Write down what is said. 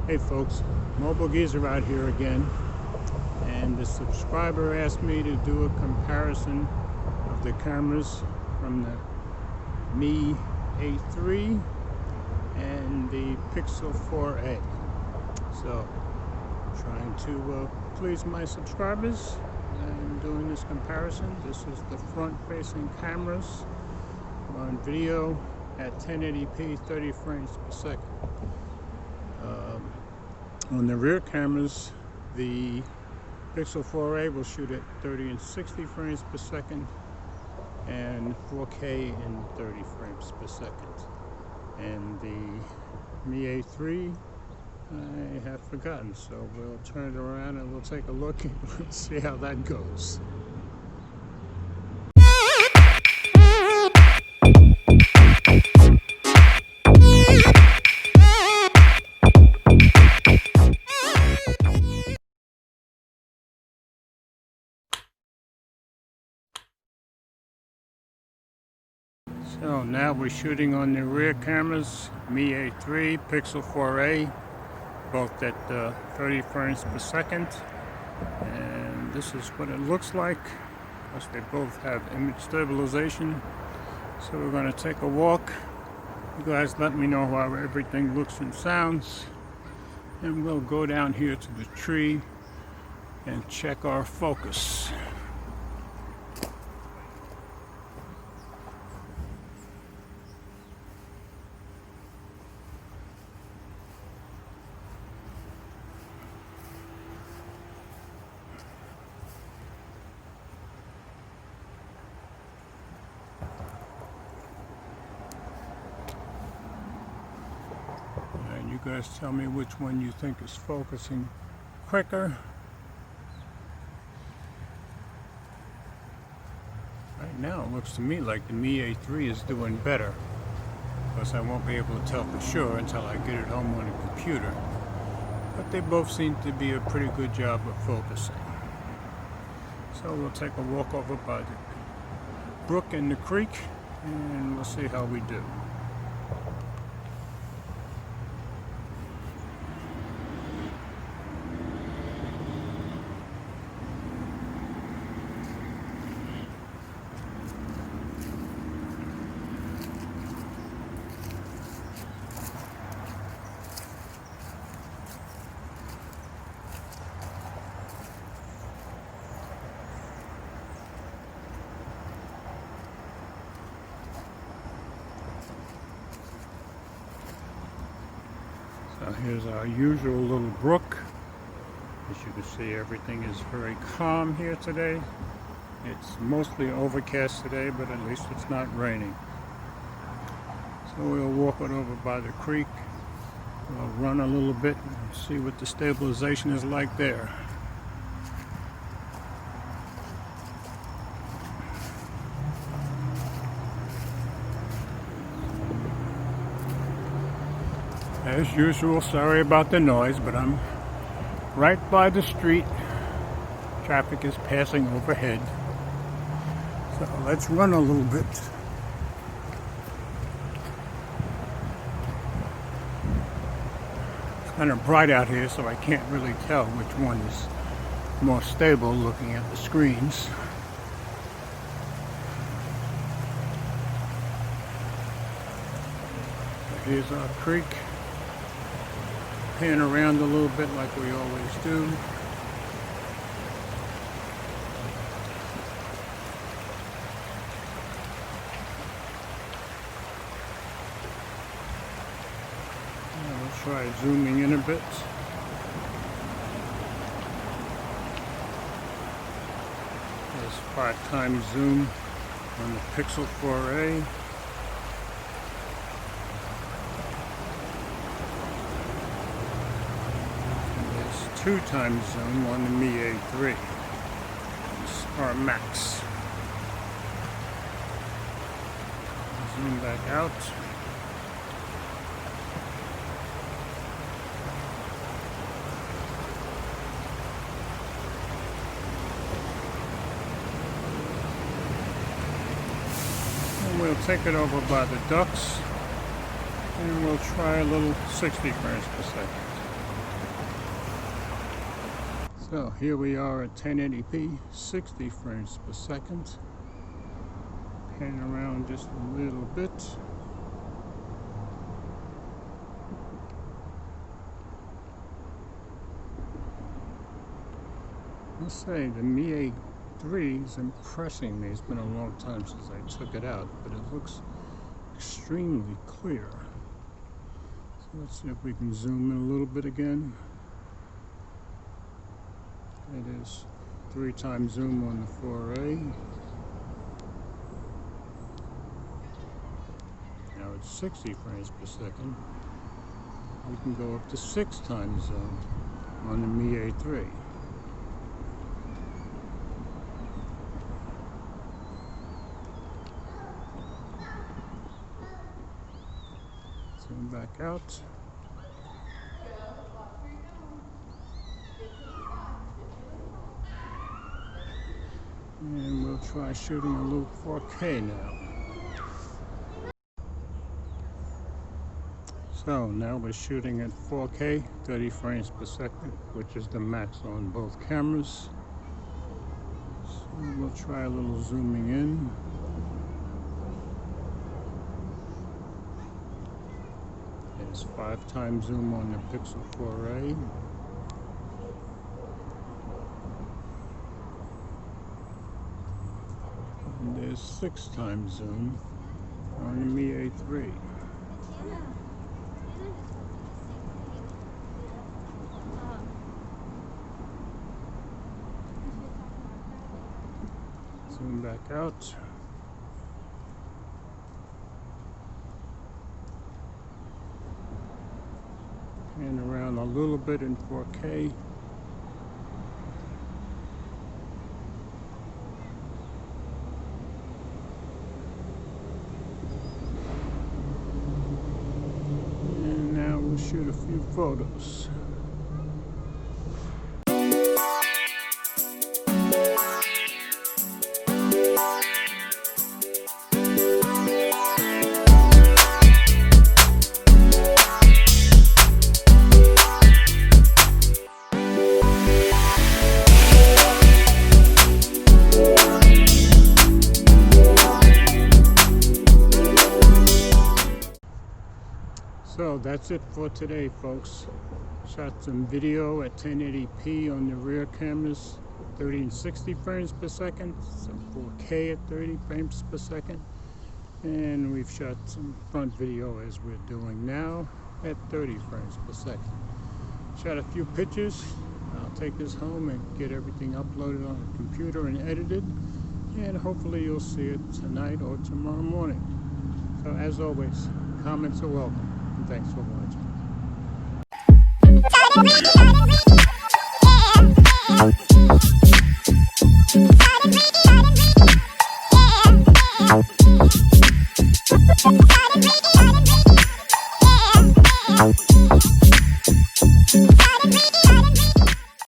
Hey folks, Mobile Geezer out here again, and the subscriber asked me to do a comparison of the cameras from the Mi A3 and the Pixel 4a. So, trying to please my subscribers and doing this comparison. This is the front-facing cameras on video at 1080p 30 frames per second. On the rear cameras, the Pixel 4a will shoot at 30 and 60 frames per second and 4K in 30 frames per second. And the Mi A3, I have forgotten, so we'll turn it around and we'll take a look and we'll see how that goes. So now we're shooting on the rear cameras, Mi A3, Pixel 4a, both at 30 frames per second. And this is what it looks like. Of course, they both have image stabilization. So we're going to take a walk. You guys let me know how everything looks and sounds. And we'll go down here to the tree and check our focus. You guys tell me which one you think is focusing quicker. Right now it looks to me like the Mi A3 is doing better. Of course, I won't be able to tell for sure until I get it home on the computer. But they both seem to be a pretty good job of focusing. So we'll take a walk over by the brook and the creek and we'll see how we do. So here's our usual little brook. As you can see, everything is very calm here today. It's mostly overcast today, but at least it's not raining. So we'll walk it over by the creek. We'll run a little bit and see what the stabilization is like there. As usual, sorry about the noise, but I'm right by the street. Traffic is passing overhead. So let's run a little bit. It's kind of bright out here, so I can't really tell which one is more stable looking at the screens. So here's our creek. Pan around a little bit like we always do. We'll try zooming in a bit. There's 5x zoom on the Pixel 4a. 2x zoom on the Mi A3. It's our max. Zoom back out. And we'll take it over by the ducks and we'll try a little 60 frames per second. So here we are at 1080p, 60 frames per second. Pan around just a little bit. I'll say the Mi 8-3 is impressing me. It's been a long time since I took it out, but it looks extremely clear. So let's see if we can zoom in a little bit again. It is 3x zoom on the 4A. Now it's 60 frames per second. We can go up to 6x zoom on the Mi 8-3. Zoom back out. And we'll try shooting a little 4K now. So now we're shooting at 4K, 30 frames per second, which is the max on both cameras. So we'll try a little zooming in. There's 5x zoom on the Pixel 4A. And there's 6x zoom on the Mi 8-3. Zoom back out. And around a little bit in 4K. And now we'll shoot a few photos. So that's it for today, folks. Shot some video at 1080p on the rear cameras, 30 and 60 frames per second, some 4K at 30 frames per second, and we've shot some front video as we're doing now at 30 frames per second. Shot a few pictures. I'll take this home and get everything uploaded on the computer and edited, and hopefully you'll see it tonight or tomorrow morning. So as always, comments are welcome. Thanks for watching.